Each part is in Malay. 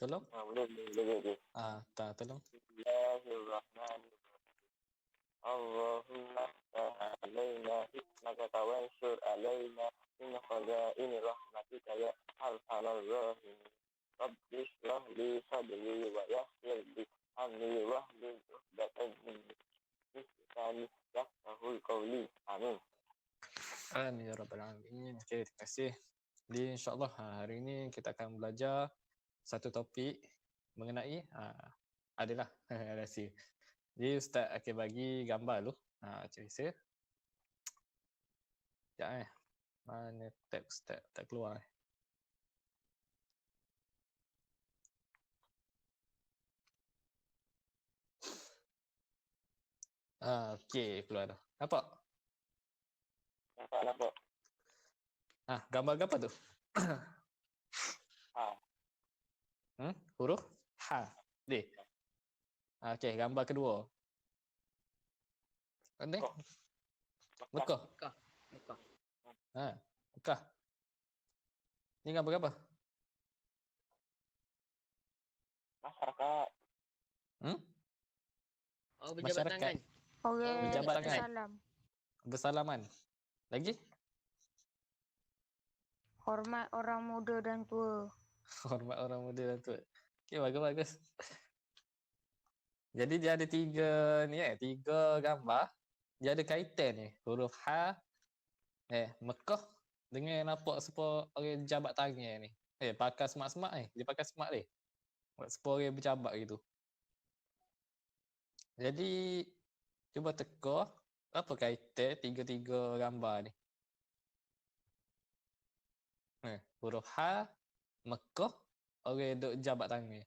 Tolong. Boleh. Tolong. Bismillahirrahmanirrahim. Allahumma alaina hikmaka tawansur alaina min khazaini rahmatika ya arhamar rahim. Rabbi shrah li sadri wa yassir li amri wahlul 'uqdatam min lisani yafqahul qawli. Amin. Amin ya rabbal alamin. Okay, terima kasih. Jadi insyaAllah hari ini kita akan belajar satu topik mengenai adalah rahsia. Jadi Ustaz akan bagi gambar dulu. Cik saya. Sekejap mana tab Ustaz tak keluar. Okey, keluar dah. Nampak? Nampak. Gambar apa tu? Huruf H. D. Okey, gambar kedua. Ni? Mekah. Mekah. Ni gambar apa? Masyarakat. Berjabat tangan. Berjabat tangan. Salam. Bersalaman. Lagi? Hormat orang muda dan tua. Hormat orang muda dan tua. Okey, bagus. Jadi dia ada tiga gambar. Dia ada kaitan ni. Huruf H, Mekah dengan nampak sepuluh orang jabat tangan ni. Pakai semak-semak ni. Dia pakai semak ni. Sepuluh orang berjabat gitu. Jadi cuba teka apa kaitan tiga-tiga gambar ni. Huruf H, Mekah, orang duk jabat tangan.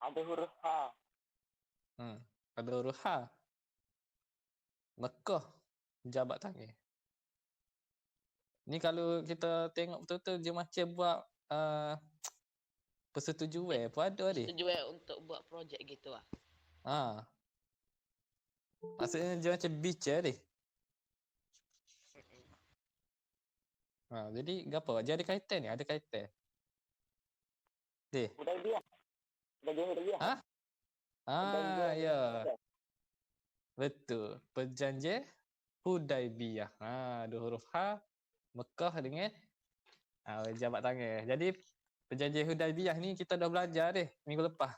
Ada huruf H. Ada huruf H. Mekah jabat tangan. Ni kalau kita tengok betul-betul dia macam buat persetujuan pun ada dia. Persetujuan untuk buat projek gitu lah. Maksudnya dia macam bicara dia. Jadi apa? Dia ada kaitan ni, ada kaitan. Hudaibiyah. Ya. Betul. Perjanjian Hudaibiyah. Ada huruf H, Mekah dengan jabat tangan. Jadi perjanjian Hudaibiyah ni kita dah belajar deh minggu lepas.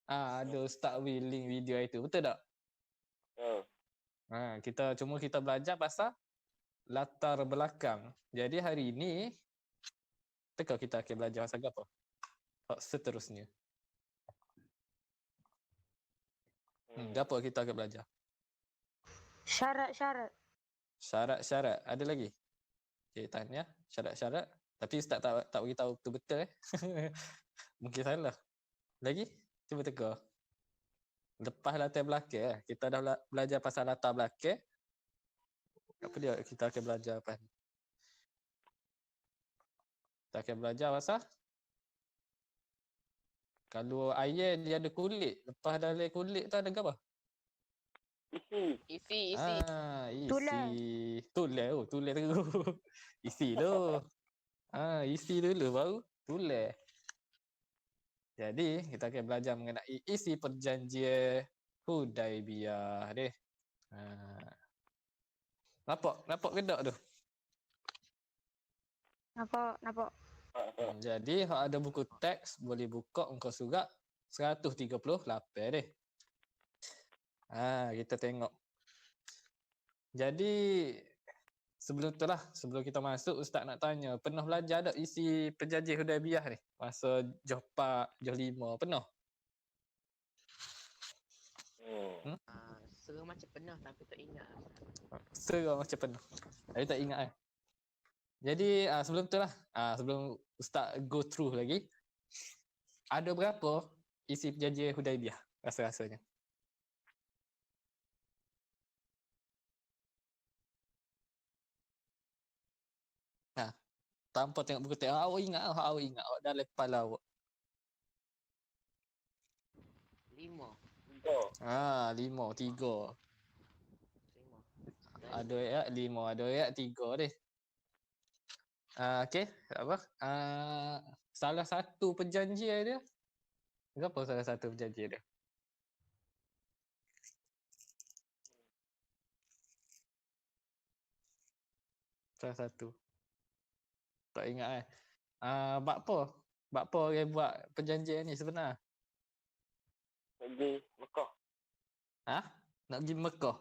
Ada Ustaz Will link video itu. Betul tak? Kita belajar pasal latar belakang. Jadi hari ini kita akan belajar pasal apa? Seterusnya. Apa kita akan belajar? Syarat-syarat. Syarat-syarat. Ada lagi? Okey, tanya syarat-syarat. Tapi Ustaz tak beritahu betul-betul Mungkin salah. Lagi? Cuba teka. Lepas latar belakang, kita dah belajar pasal latar belakang. Apa dia kita akan belajar apa ni? Kita akan belajar pasal kalau air dia ada kulit, lepas dalam kulit tu ada apa? Isi. Isi. Tulang terus. Isi tu. Isi dulu baru tulang. Jadi kita akan belajar mengenai isi perjanjian Hudaibiyah deh. Nampak ke tak tu? Nampak. Jadi hak ada buku teks boleh buka muka surat 138 deh. Kita tengok. Jadi sebelum kita masuk Ustaz nak tanya, pernah belajar tak isi perjanjian Hudaibiyah ni? Masa Joh 4, Joh 5 pernah? Serah macam pernah tapi tak ingat. Serah macam pernah. Tapi tak ingat Jadi sebelum sebelum Ustaz go through lagi, ada berapa isi perjanjian Hudaibiyah rasa-rasanya? Tanpa tengok buku teks, awak ingat awak dah lepas lah awak. 5. 5, 3. Ada ayat 5, ada ayat 3 deh. Okey, apa? Salah satu perjanjian dia. Apa salah satu perjanjian dia? Salah satu. Tak ingat eh. Bak apa? Bak apa orang buat perjanjian ni sebenar? Pergi Mekah. Ha? Nak pergi Mekah.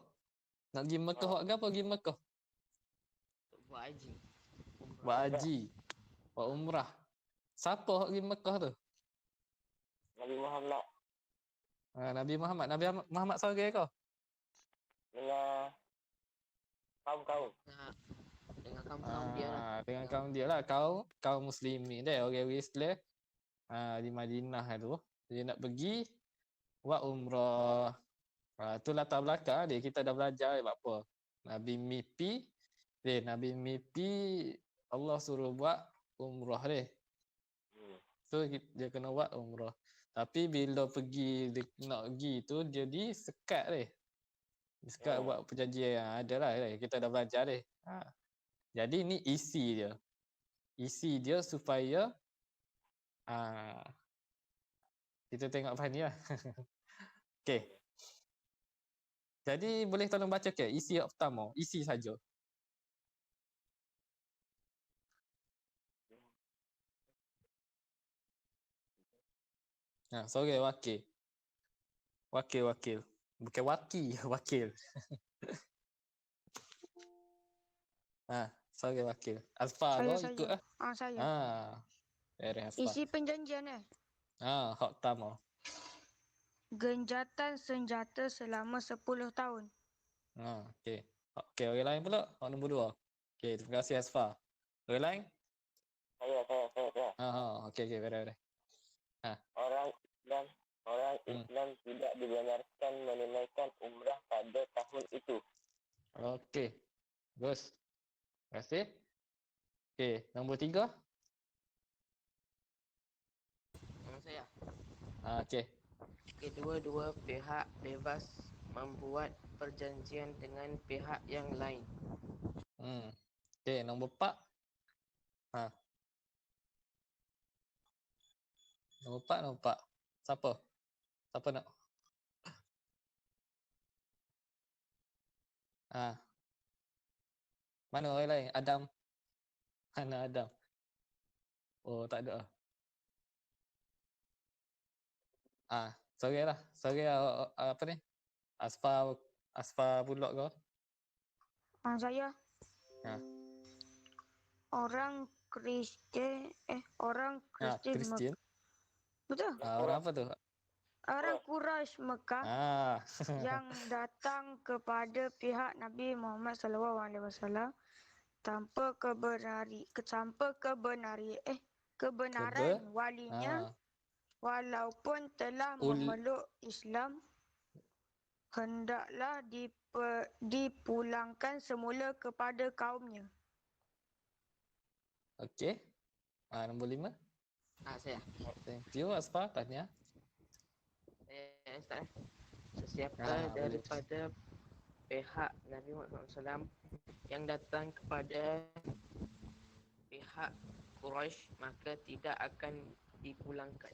Nak pergi Mekah buat apa pergi Mekah? Untuk buat haji. Buat haji. Buat umrah. Siapa hok pergi Mekah tu? Nabi Muhammad Nabi Muhammad. Nabi Muhammad seorang kau? dengan kaum-kaum. Nah, dengan kaum-kaum dia lah. Dengan kaum dia lah. Kaum muslimin dia. Orang Islam. Di Madinah tu. Dia nak pergi buat umrah. Tu latar belakang dia. Kita dah belajar buat apa. Nabi mimpi Allah suruh buat umrah dia. So dia kena buat umrah. Tapi bila nak pergi tu jadi sekat dia. Sekat buat perjanjian yang ada lah. Kita dah belajar dia. Jadi ni isi dia. Isi dia supaya kita tengok Fahni lah. Okay. Jadi boleh tolong baca ke isi yang pertama? Isi saja. Sorry wakil. Wakil. Bukan wakil. Sorry wakil. Asfar Saya, lo saya. ikut lah. Saya. Asfar. Isi perjanjian Hak pertama. Genjatan senjata selama 10 tahun. Okey. Okey, orang lain pula. Hak nombor 2. Okey, terima kasih Asfar. Orang lain? Saya. Okey, beres. Orang Islam tidak dibenarkan menunaikan umrah pada tahun itu. Okey. Bagus. Terima kasih. Okey, nombor 3. Nama saya. Okey. Kedua-dua pihak bebas membuat perjanjian dengan pihak yang lain. Okey, nombor 4. Nombor 4. Siapa nak? Mana orang lain? Adam. Mana Adam? Oh, tak ada. Sorry lah. Apa ni? Asfar pulak kau. Saya. Orang Kristian. Orang Kristian. Kristian. Betul? Orang apa tu? Orang Quraisy Mekah yang datang kepada pihak Nabi Muhammad SAW tanpa kebenaran walinya walaupun telah memeluk Islam hendaklah dipulangkan semula kepada kaumnya. Okey. Nombor 5. Saya. Thank you Asfar, tanya. Saya start. Sesiapa daripada pihak Nabi Muhammad SAW yang datang kepada pihak Quraisy maka tidak akan dipulangkan.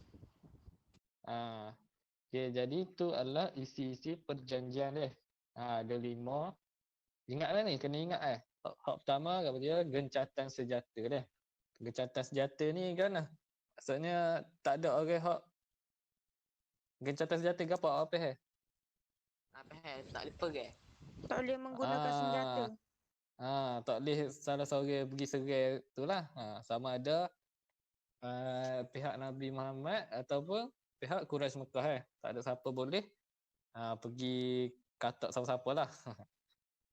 Okay, jadi itu adalah isi-isi perjanjian dia. Ada 5. Ingatlah ni, kena ingat Hak pertama apa dia? Gencatan senjata dia. Gencatan senjata ni kan maksudnya tak ada orang hak gencatan senjata ke apa Tak boleh pergi. Tak boleh menggunakan senjata. Tak boleh salah seorang pergi serang tu lah. Sama ada pihak Nabi Muhammad ataupun pihak Quraisy Mekah Tak ada siapa boleh pergi katak siapa-siapa lah.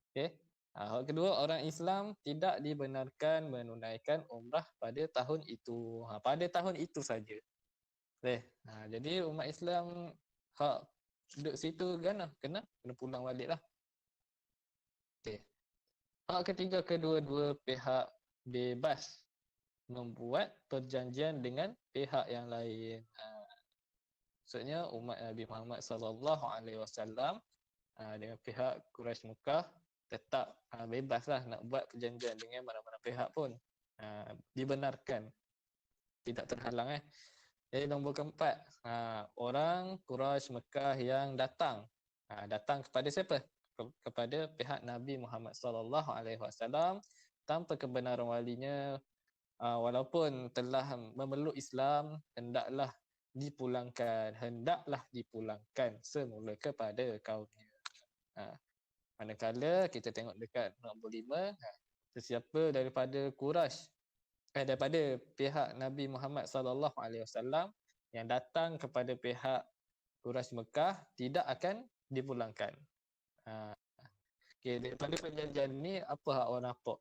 Okay. Hal kedua, orang Islam tidak dibenarkan menunaikan umrah pada tahun itu. Pada tahun itu saja. Okay. Jadi umat Islam hak duduk situ kan kena pulang balik lah. Okay. Hak ketiga, kedua-dua pihak bebas membuat perjanjian dengan pihak yang lain. Maksudnya umat Nabi Muhammad SAW dengan pihak Quraisy Mekah tetap bebaslah nak buat perjanjian dengan mana-mana pihak pun. dibenarkan, tidak terhalang. Jadi nombor keempat, orang Quraisy Mekah yang datang. Datang kepada siapa? Kepada pihak Nabi Muhammad sallallahu alaihi wasallam tanpa kebenaran walinya, walaupun telah memeluk Islam, hendaklah dipulangkan semula kepada kaumnya. Manakala kita tengok dekat nombor 5, sesiapa daripada daripada pihak Nabi Muhammad sallallahu alaihi wasallam yang datang kepada pihak Quraisy Mekah tidak akan dipulangkan. Okey, daripada perjanjian ni apa hak orang nampak?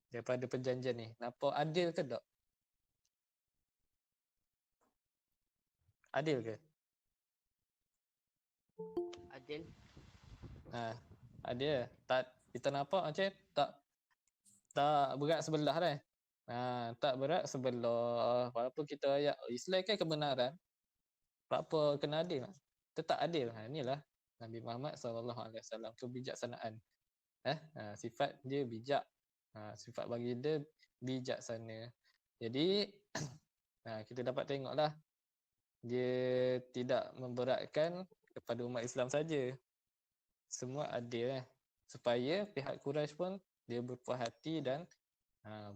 Daripada perjanjian ni, nampak adil ke tak? Adil ke? Adil. Adil. Tak, kita nampak macam tak berat sebelah dah. Tak berat sebelah. Walaupun kita ayat Islam kan kebenaran, apa kena adil? Tetap adil. Inilah Nabi Muhammad SAW, kebijaksanaan. Sifat dia bijak. Sifat baginda bijaksana. Jadi kita dapat tengoklah, dia tidak memberatkan kepada umat Islam saja. Semua adil supaya pihak Quraisy pun dia berpuas hati dan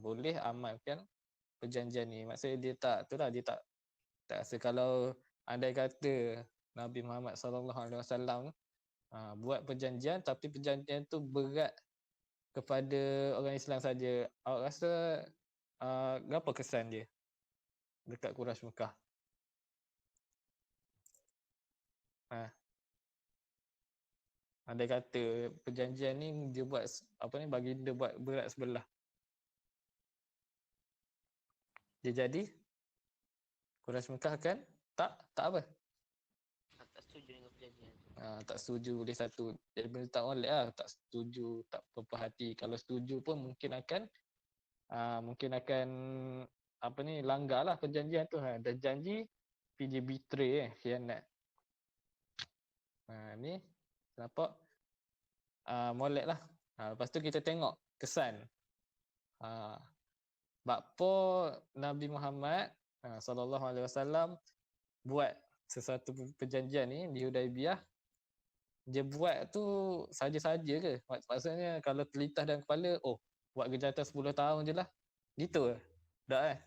boleh amalkan perjanjian ni. Maksudnya dia tak rasa kalau andai kata Nabi Muhammad SAW buat perjanjian tapi perjanjian tu berat kepada orang Islam saja. Awak rasa apa kesan dia dekat Quraisy Mekah? Andai kata perjanjian ni dia buat baginda buat berat sebelah, dia jadi Quraisy Mekah kan tak apa? Tak setuju dengan perjanjian. Tak setuju boleh satu. Jadi benda tak molek lah, tak setuju, tak berpuas hati. Kalau setuju pun mungkin akan langgar lah perjanjian tu. Dah janji tapi dia betray khianat. Ni nampak molek lah. Lepas tu kita tengok kesan. Bakpo Nabi Muhammad sallallahu alaihi wasallam buat sesuatu perjanjian ni di Hudaibiyah, dia buat tu saja-saja ke? Maksudnya kalau terlintas dalam kepala, buat kejahatan 10 tahun je lah, gitu ke? Tak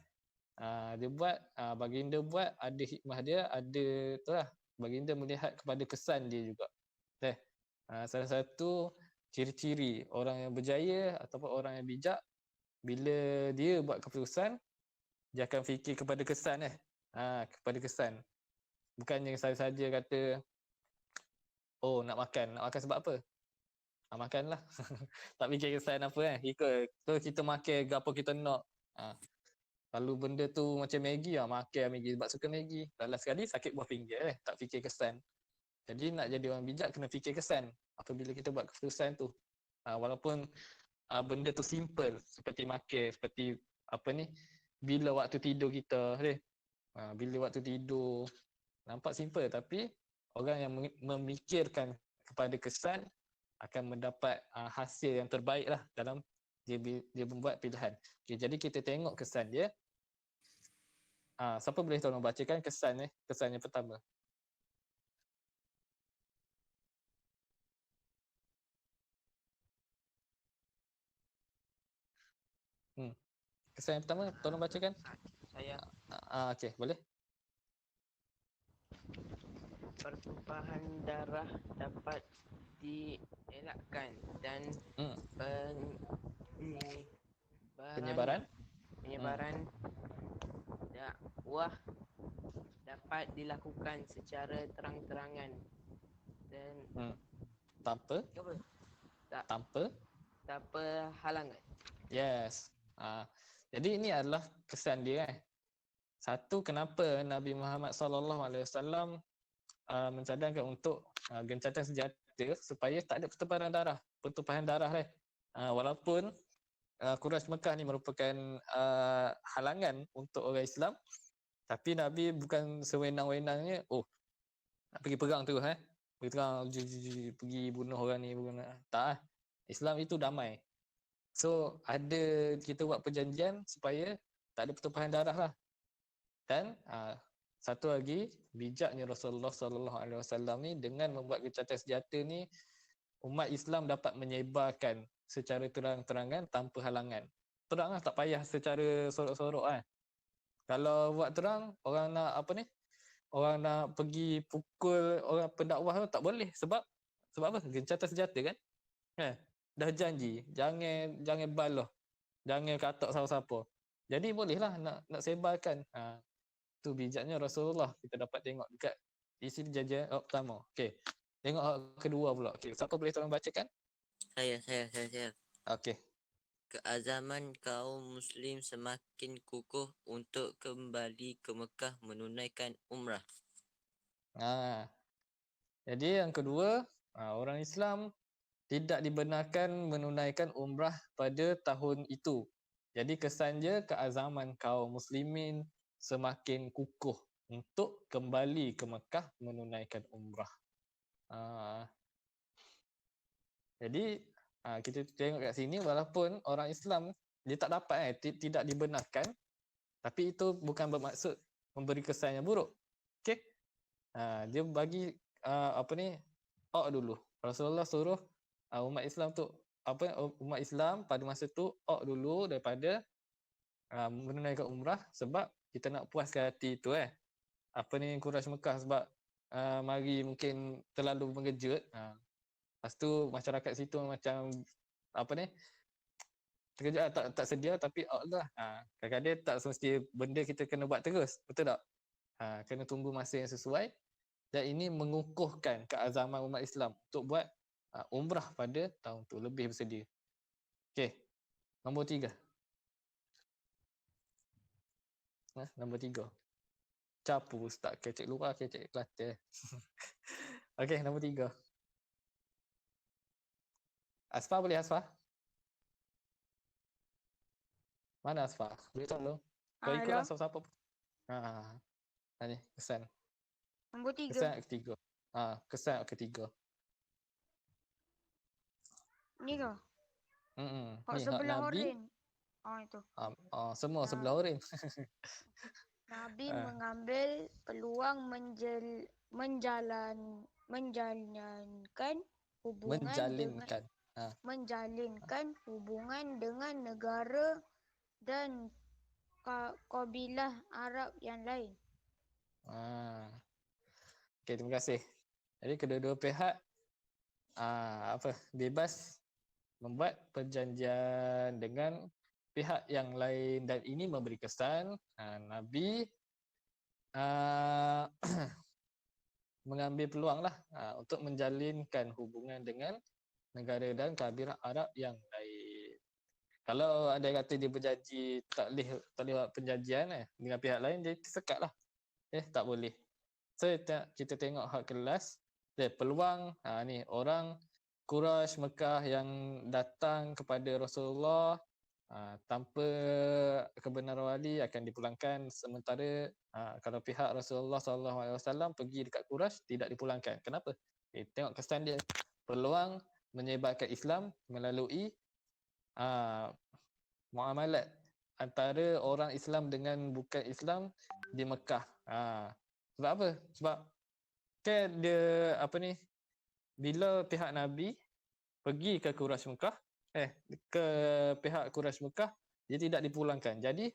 dia buat, baginda buat, ada hikmah dia, ada tu lah, baginda melihat kepada kesan dia juga. Salah satu ciri-ciri orang yang berjaya ataupun orang yang bijak, bila dia buat keputusan, dia akan fikir kepada kesan kepada kesan. Bukannya saja-saja kata nak makan sebab apa? Makanlah. Tak fikir kesan apa ikut tu kita makan apa kita nak. Kalau benda tu macam Maggi, makan Maggi sebab suka Maggi. Last sekali sakit buah pinggir tak fikir kesan. Jadi nak jadi orang bijak kena fikir kesan apabila kita buat keputusan tu. Walaupun benda tu simple seperti makan, seperti bila waktu tidur kita bila waktu tidur nampak simple, tapi orang yang memikirkan kepada kesan akan mendapat hasil yang terbaik lah dalam dia membuat pilihan. Okay, jadi kita tengok kesan dia. Siapa boleh tolong bacakan kesan yang pertama? Kesan yang pertama tolong bacakan. Saya. Okey, boleh. Pertumpahan darah dapat dielakkan dan penyebaran dakwah dapat dilakukan secara terang-terangan dan tanpa halangan. Yes. Jadi ini adalah kesan dia Satu, kenapa Nabi Muhammad SAW mencadangkan untuk gencatan senjata supaya tak ada pertumpahan darah walaupun Quraisy Mekah ni merupakan halangan untuk orang Islam, tapi Nabi bukan sewenang-wenangnya nak pergi perang tu pergi perang pergi bunuh orang ni, tak. Islam itu damai. So ada kita buat perjanjian supaya tak ada pertumpahan darah lah. Dan satu lagi bijaknya Rasulullah sallallahu alaihi wasallam ni dengan membuat gencatan senjata ni, umat Islam dapat menyebarkan secara terang-terangan tanpa halangan. Terang lah, tak payah secara sorok-sorok kan. Kalau buat terang, orang nak apa ni? Orang nak pergi pukul orang pendakwah tu tak boleh sebab apa? Gencatan senjata kan? Dah janji jangan baloh, jangan katak siapa-siapa. Jadi bolehlah nak sebarkan. Tu bijaknya Rasulullah. Kita dapat tengok dekat isi perjanjian pertama. Okey. Tengok kedua pula. Okey, siapa boleh tolong bacakan? Saya. Okey. Keazaman kaum muslim semakin kukuh untuk kembali ke Mekah menunaikan umrah. Jadi yang kedua, orang Islam tidak dibenarkan menunaikan umrah pada tahun itu. Jadi kesannya keazaman kaum muslimin semakin kukuh untuk kembali ke Mekah menunaikan umrah. Jadi kita tengok kat sini, walaupun orang Islam dia tak dapat tidak dibenarkan, tapi itu bukan bermaksud memberi kesan yang buruk. Okey. Dia bagi dulu. Rasulullah suruh umat Islam tu umat Islam pada masa tu dulu daripada menunaikan umrah sebab kita nak puaskan hati tu Quraisy Mekah sebab mari mungkin terlalu mengejut. Lepas tu masyarakat situ macam terkejut tak sedia, tapi Allah kadang-kadang tak semesti benda kita kena buat terus, betul tak? Kena tunggu masa yang sesuai, dan ini mengukuhkan keazaman umat Islam untuk buat umrah pada tahun tu, lebih bersedia. Okey, nombor 3. Nombor 3. Capu ustaz, kecek luar, kecek Kelantan. Okey, nombor 3. Asfar boleh Asfar? Mana Asfar? Boleh tolong? Kau ikutlah siapa-siapa. Ni kesan. Nombor 3. Kesan ketiga. Kesan ketiga. Ni ke? Hak Ni sebelah Nabi. oren. Itu. Semua sebelah oren. Nabi mengambil peluang menjalinkan hubungan dengan negara dan kabilah Arab yang lain. Okey, terima kasih. Jadi kedua-dua pihak bebas membuat perjanjian dengan pihak yang lain, dan ini memberi kesan Nabi mengambil peluang untuk menjalinkan hubungan dengan negara dan kabilah Arab yang lain. Kalau ada kata dia berjanji tak boleh buat perjanjian dengan pihak lain, dia tersekat lah. Tak boleh. So kita tengok hak kelas peluang ni orang Quraisy Mekah yang datang kepada Rasulullah tanpa kebenaran wali akan dipulangkan, sementara kalau pihak Rasulullah SAW pergi dekat Quraisy tidak dipulangkan. Kenapa? Tengok kesan dia, peluang menyebarkan Islam melalui muamalat antara orang Islam dengan bukan Islam di Mekah. Sebab apa? Sebab kan dia bila pihak Nabi pergi ke Quraisy Mekah, ke pihak Quraisy Mekah, dia tidak dipulangkan. Jadi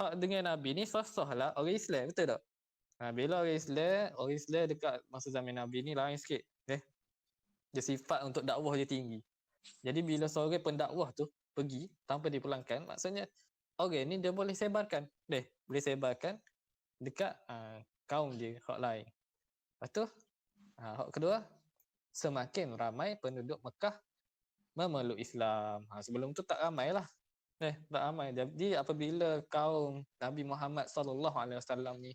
hak dengan Nabi ni sah-sahlah orang Islam, betul tak? Bila orang Islam dekat masa zaman Nabi ni lain sikit. Dia sifat untuk dakwah dia tinggi. Jadi bila seorang pendakwah tu pergi tanpa dipulangkan, maksudnya orang ni dia boleh sebarkan. Boleh sebarkan dekat kaum dia, hak lain. Lepas tu, hak kedua, semakin ramai penduduk Mekah memeluk Islam. Sebelum tu tak ramai lah. Tak ramai. Jadi apabila kaum Nabi Muhammad SAW ni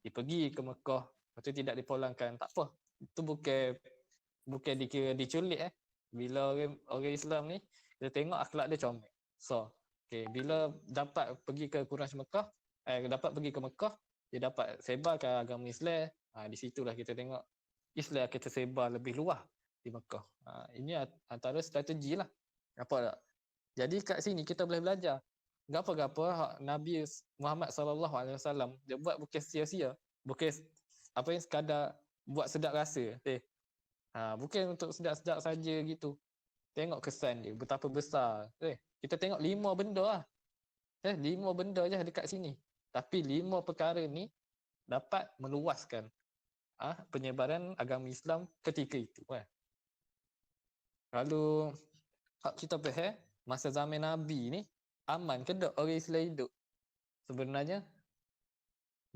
pergi ke Mekah, lepas tu tidak dipulangkan, tak apa. Itu bukan dikira diculik. Bila orang Islam ni, kita tengok akhlak dia comel. So, bila dapat pergi ke Quraisy Mekah, dapat pergi ke Mekah, dia dapat sebarkan agama Islam. Di situlah kita tengok Islam kita sebar lebih luas di Mekah. Ini antara strategi lah. Apa tak? Jadi kat sini kita boleh belajar. Gapo-gapo hak Nabi Muhammad SAW dia buat bukan sia-sia. Bukan apa yang sekadar buat sedap rasa. Bukan untuk sedap-sedap saja gitu. Tengok kesan dia betapa besar. Kita tengok 5 benda lah. 5 benda je dekat sini. Tapi 5 perkara ni dapat meluaskan penyebaran agama Islam ketika itu. Kalau kita faham masa zaman Nabi ni aman ke tak orang Islam hidup? Sebenarnya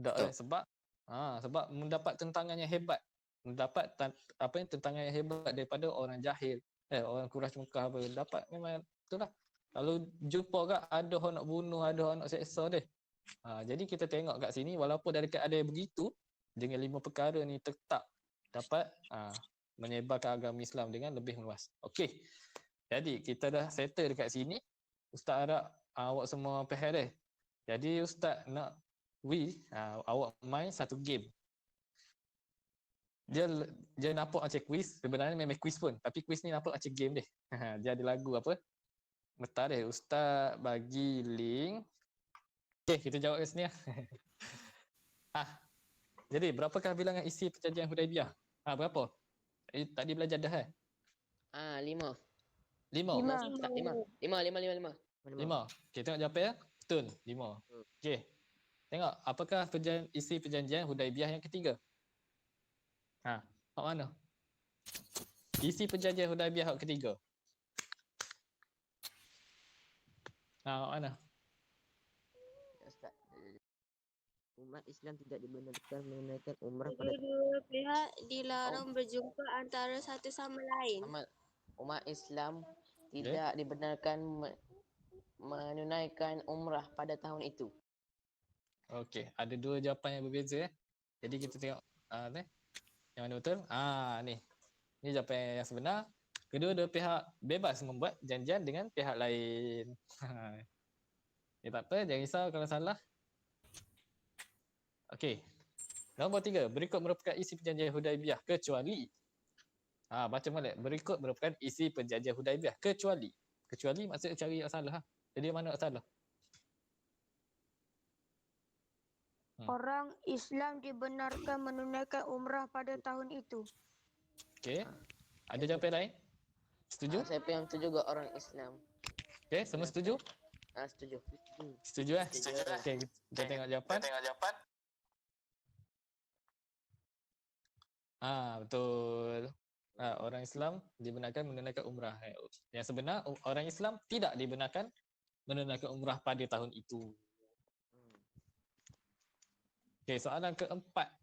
tak sebab mendapat tentangan yang hebat. Mendapat tentangan yang hebat daripada orang jahil. Orang Quraisy Mekah apa dapat memang itulah. Kalau jumpa kat ada orang nak bunuh, ada orang nak seksa dia. Jadi kita tengok kat sini walaupun dari ada yang begitu dengan 5 perkara ni tetap dapat menyebarkan agama Islam dengan lebih luas. Okey. Jadi kita dah settle dekat sini. Ustaz harap awak semua faham dah. Jadi Ustaz nak awak main satu game. Dia nampak macam quiz, sebenarnya memang quiz pun, tapi quiz ni nampak macam game deh. Dia ada lagu apa? Bentar deh, Ustaz bagi link. Okey, kita jawab kat sini lah. Jadi berapakah bilangan isi perjanjian Hudaibiyah? Berapa? Tadi belajar dah 5. 5. 5. Okey, tengok jawapan ya. Betul, 5. Okey. Tengok apakah isi perjanjian Hudaibiyah yang ketiga? Hak mana? Isi perjanjian Hudaibiyah hak ketiga. Hak mana? Ustaz, umat Islam tidak dibenarkan menunaikan umrah pada Kedua pihak dilarang berjumpa antara satu sama lain. Umat Islam tidak dibenarkan menunaikan umrah pada tahun itu. Okey, ada 2 jawapan yang berbeza. Jadi kita tengok yang mana betul? Ni. Ni jawapan yang sebenar. Kedua-dua pihak bebas membuat janjian dengan pihak lain. Tak apa, jangan risau kalau salah. Okey. Nombor 3, berikut merupakan isi perjanjian Hudaibiyah kecuali. Baca molek. Berikut merupakan isi perjanjian Hudaibiyah kecuali. Kecuali maksudnya cari yang salah. Jadi mana yang salah? Orang Islam dibenarkan menunaikan umrah pada tahun itu. Okey. Ada jawapan lain? Setuju? Siapa yang setuju juga orang Islam? Okey, semua setuju? Setuju. Setuju Okey, kita tengok jawapan. Betul. Orang Islam dibenarkan menunaikan umrah. Yang sebenar orang Islam tidak dibenarkan menunaikan umrah pada tahun itu. Okey, soalan keempat.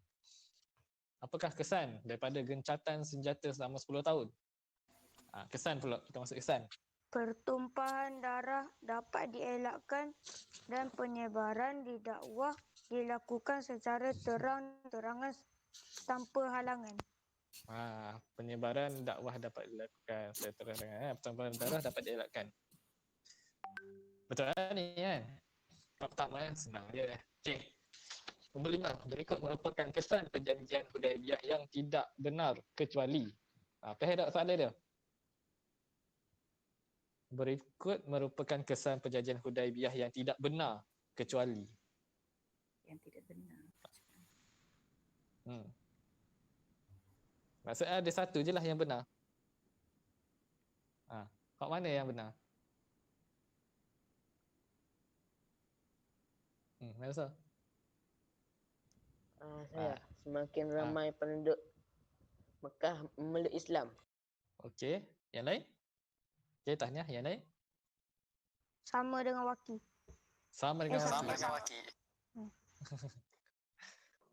Apakah kesan daripada gencatan senjata selama 10 tahun? Kesan pula, kita masuk kesan. Pertumpahan darah dapat dielakkan dan penyebaran dakwah dilakukan secara terang-terangan tanpa halangan. Penyebaran dakwah dapat dilakukan secara terang-terangan. Pertumpahan darah dapat dielakkan. Betul ni kan? Pertama senang je. Okey. Nombor 5, berikut merupakan kesan perjanjian Hudaibiyah yang tidak benar kecuali. Faham tak soalan dia? Berikut merupakan kesan perjanjian Hudaibiyah yang tidak benar kecuali. Yang tidak benar. Maksudnya ada satu je lah yang benar. Hak mana yang benar? Melsa? Saya semakin ramai penduduk Mekah memeluk Islam. Okey, yang lain? Okey, tahniah. Yang lain? Sama dengan Waki. Sama dengan Waki.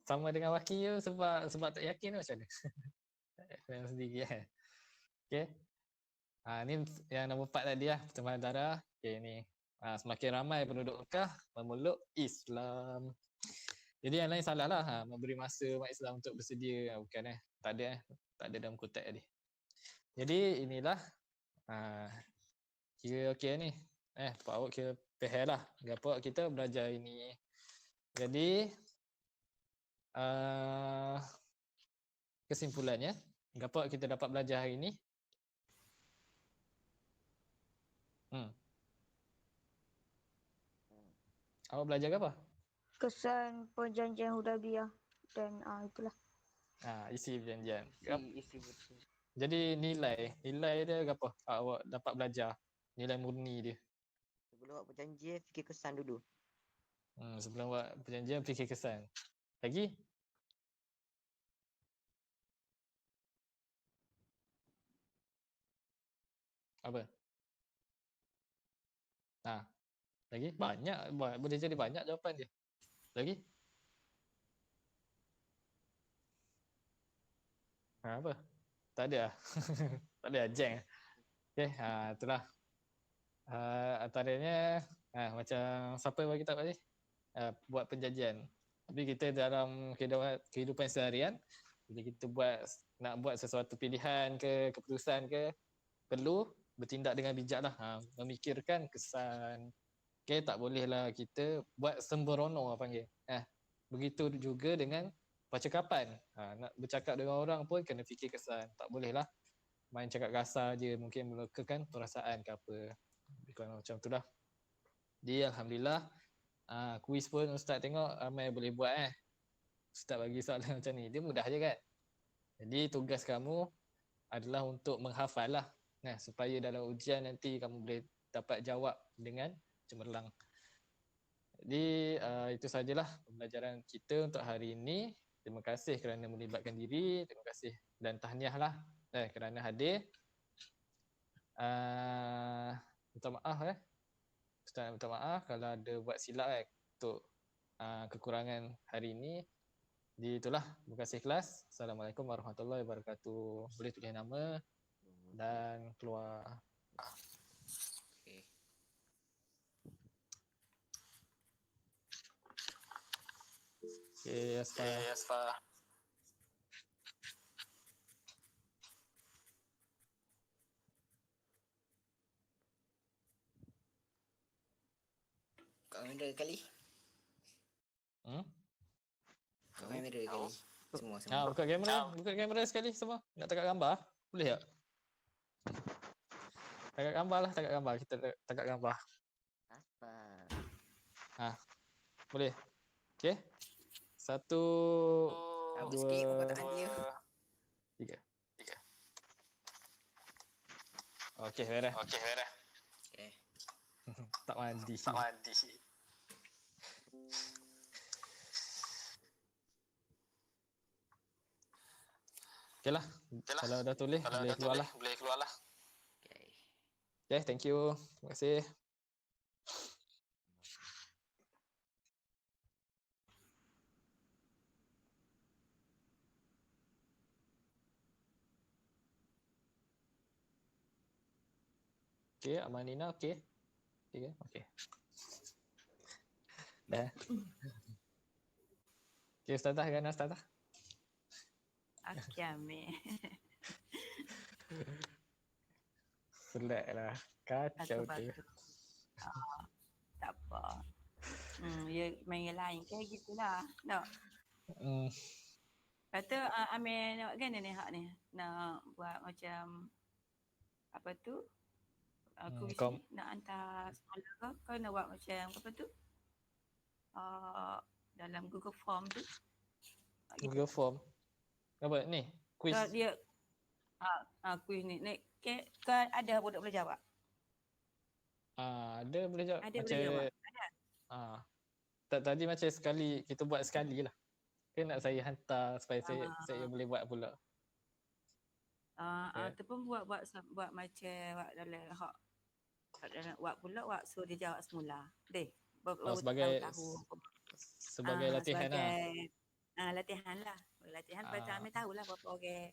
Sama dengan Waki tu sebab tak yakin tu macam mana? Saya sendiri kan. Okey. Ni yang nombor 4 tadi lah, pertumpahan darah. Okey ni. Semakin ramai penduduk Mekah memeluk Islam. Jadi yang lain salah lah, memberi masa umat Islam untuk bersedia. Bukan tak ada dalam kotak tadi. Jadi inilah kira okey ni. Pak awak kira faham lah apa kita belajar ini. Jadi kesimpulannya, apa kita dapat belajar hari ini? Awak belajar ke apa? Kesan perjanjian Hudaibiyah dan itulah. Isi perjanjian. Isi betul. Jadi nilai dia apa? Awak dapat belajar nilai murni dia. Sebelum awak berjanji, fikir kesan dulu. Sebelum buat perjanjian fikir kesan. Lagi? Apa? Lagi? Banyak. Boleh jadi banyak jawapan dia. Lagi? Apa? Tak ada lah. Tak ada jeng. Okay, itulah. Antaranya macam siapa yang bagi tahu tadi? Buat perjanjian. Tapi kita dalam kehidupan seharian, bila kita nak buat sesuatu pilihan ke keputusan ke, perlu bertindak dengan bijak lah. Memikirkan kesan. Okay, tak bolehlah kita buat sembrono panggil. Begitu juga dengan percakapan. Nak bercakap dengan orang pun kena fikir kesan. Tak bolehlah main cakap kasar je, mungkin melukakan perasaan ke apa. Bukan macam tu lah. Jadi Alhamdulillah, kuis pun Ustaz tengok ramai boleh buat Ustaz bagi soalan macam ni, dia mudah je kan. Jadi tugas kamu adalah untuk menghafal lah. Supaya dalam ujian nanti kamu boleh dapat jawab dengan cemerlang. Jadi itu sajalah pembelajaran kita untuk hari ini. Terima kasih kerana melibatkan diri. Terima kasih dan tahniah lah kerana hadir. Minta maaf Ustaz minta maaf kalau ada buat silap untuk kekurangan hari ini. Jadi itulah, terima kasih kelas. Assalamualaikum warahmatullahi wabarakatuh. Boleh tulis nama dan keluar. Okay, Asfa. Kamera kali. Kamera kali. Semua. Buka kamera sekali semua. Nak tangkap gambar? Boleh tak? Tangkap gambar. Kita tangkap gambar. Apa? Boleh. Okey. 1, 2, 3. Okey, beres. Okay. Tak mandi. Okeylah. Kalau dah tulis, boleh keluar lah. Okay, thank you. Terima kasih. Okay, Amanina, okay. Okay. Dah. Okay, Ustazah, Gana Ustazah. Okey, Amir. Selek lah. Kacau tu. Tak apa. Ya main yang lain kan gitulah. Tak. Kata Amir nak kan ni hak ni. Nak buat macam apa tu? Aku nak hantar sekolah ke? Kau nak buat macam apa tu? Dalam Google Form tu. Google Form. Apa ni? Quiz. Dia quiz ni. Kau ada budak boleh jawab? Ada boleh jawab. Ada boleh jawab. Ada. Tadi macam sekali, kita buat sekali lah. Kan nak saya hantar supaya saya boleh buat pula. Ataupun buat macam buat dalam hak buat pula suruh dia jawab semula. Deh. Sebagai latihan lah. Latihan lah. Latihan pasal Amir tahulah berapa orang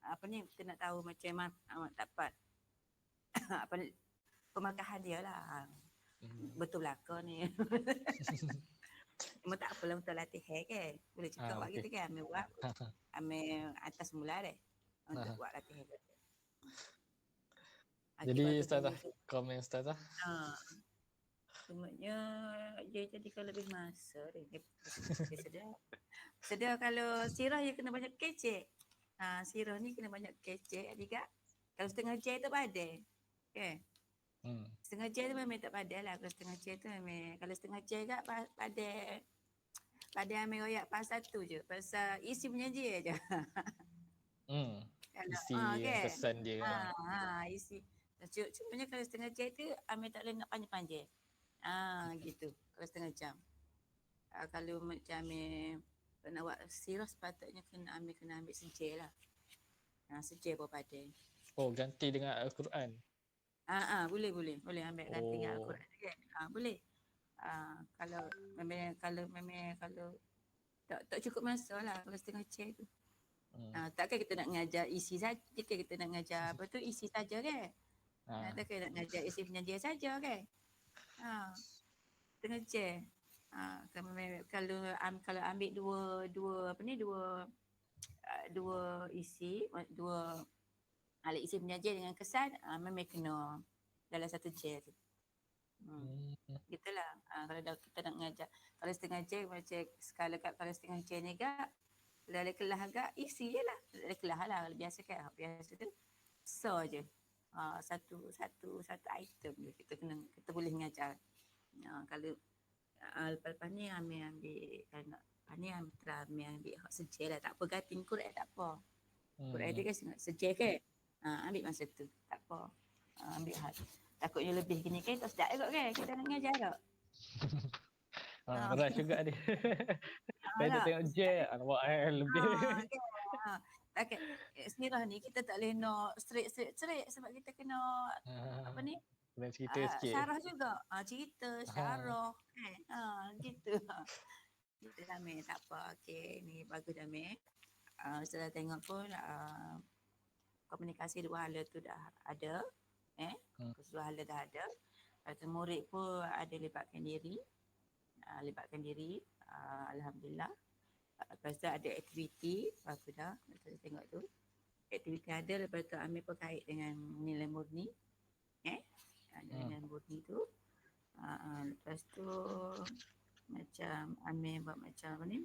apa ni kita nak tahu macam dapat apa pemakahan dia lah. Betul belaka ni. Cuma tak apalah untuk latihan kan. Boleh cakap buat gitu kan. Amir buat. Amir atas mula deh. Untuk buat latihan. Jadi Ustazah, komen Ustazah. Cumanya dia jadikan lebih masa dia sedar kalau sirah dia kena banyak kecek. Sirah ni kena banyak kecek juga. Kalau setengah jam tu badai. Okay. Setengah jam tu memang tak padat lah. Kalau setengah jam tu memang, kalau setengah jam kat padat. Padat ambil royak pasal tu je. Pasal isi penyaji je. Isi kan? pesan dia. Isi. Cumanya kalau setengah jam tu ambil tak boleh nak panjang-panjang. Gitu. Kalau setengah jam. Kalau macam ambil nak buat sirah sepatutnya kena ambil sejil lah. Sejil pun padat. Oh, ganti dengan Al-Quran. Boleh ambil ganti dengan Al-Quran kan. Boleh. Kalau tak cukup masa lah kalau setengah jam tu. Takkan kita nak ngajar isi saja, kita nak ngajar apa tu isi saja kan. Takkan nak ngajar isi penyajian saja kan. Setengah jam. Kalau ambil dua isi, dua alat isi penyajian dengan kesan, memang kena dalam satu jam tu. Gitulah. Kalau kita nak ngajar, kalau setengah jam macam kalau setengah jam ni agak dalam kelas agak isi je lah. Dalam kelas lah. Biasa kan. Biasa tu so je. Satu item je. Kita boleh mengajar. Kalau lepas ni ambil kalau nak ni ambil hak sejil lah. Tak apa gating Quran tak apa. Quran dia kan sejil kan. Ambil masa tu. Tak apa. Ambil hak. Takutnya lebih gini kan tak sedap juga kan. Kita nak mengajar tak? Berat juga dia. Dah tengok je. Nampak lebih. Takkan sirah ni kita tak boleh nak straight sebab kita kena apa ni? Kena cerita sikit. Syarah juga. Cerita, syarah kan. Gitu. Gitu Damir. Tak apa. Okey, ni bagus Damir. Setelah tengok pun komunikasi dua hala tu dah ada. Dua hala dah ada. Lepas murid pun ada libatkan diri. Alhamdulillah. Lepas tu ada aktiviti, bagus dah. Lepas tu tengok tu. Aktiviti ada, lepas tu ambil berkait dengan nilai murni. Nilai murni tu. Lepas tu macam ambil buat macam apa ni.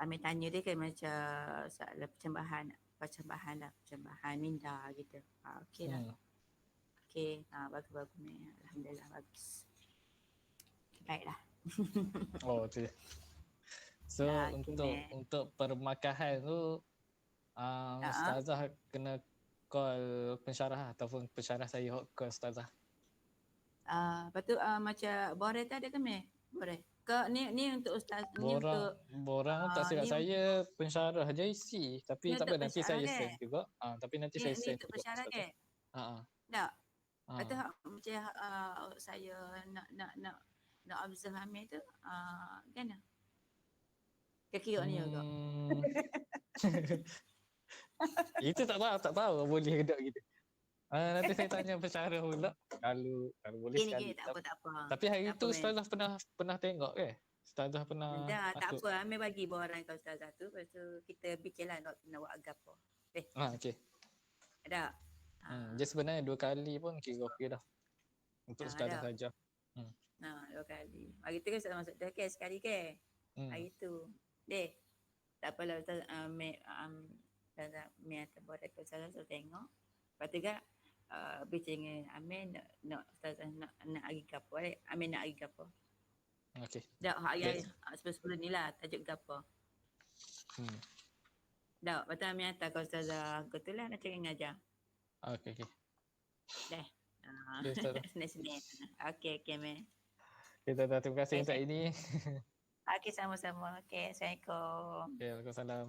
Ambil tanya dia kan macam soalan percambahan minda gitu. Okey lah. Okey, bagus ni. Alhamdulillah bagus. Baiklah. Oh, tu. So untuk permakahan tu ustazah kena call pensyarah ataupun pensyarah saya call ustazah. Lepas tu macam borang tu ada ke meh? Borang. Ni untuk ustaz ni untuk borang tak silap saya pensyarah je isi tapi tak apa nanti saya send juga. Tapi nanti saya send untuk pensyarah ke? Tak. Lepas tu macam saya nak observe Amir tu kan? Kira ni juga. Itu tak tahu boleh ke tak gitu. Nanti saya tanya pensyarah pula kalau boleh sekali. Tak apa. Tapi hari tu ustazah pernah tengok ke? Ustazah pernah tak apa. Amir bagi borang kat ustazah tu. Lepas tu kita fikirlah nak buat agapo. Okey. Ada. Dia sebenarnya 2 kali pun kira okey dah. Untuk ustazah saja. 2 kali. Hari tu kan saya masuk dah ke sekali ke? Hari tu. Deh. Tak apalah ustaz Amir atas borang kat ustazah tu tengok. Lepas tu kan bincang dengan Amir nak ustazah nak hari gapo. Amir nak hari gapo. Okey. Dak hari sebelum ni lah tajuk gapo. Dak lepas tu Amir hantar ke ustazah aku tu lah nak cakap ngajar. Okey. Dah. Senang. Okey Amir. Terima kasih untuk ini. Okey sama-sama. Okey, Assalamualaikum. Waalaikumsalam.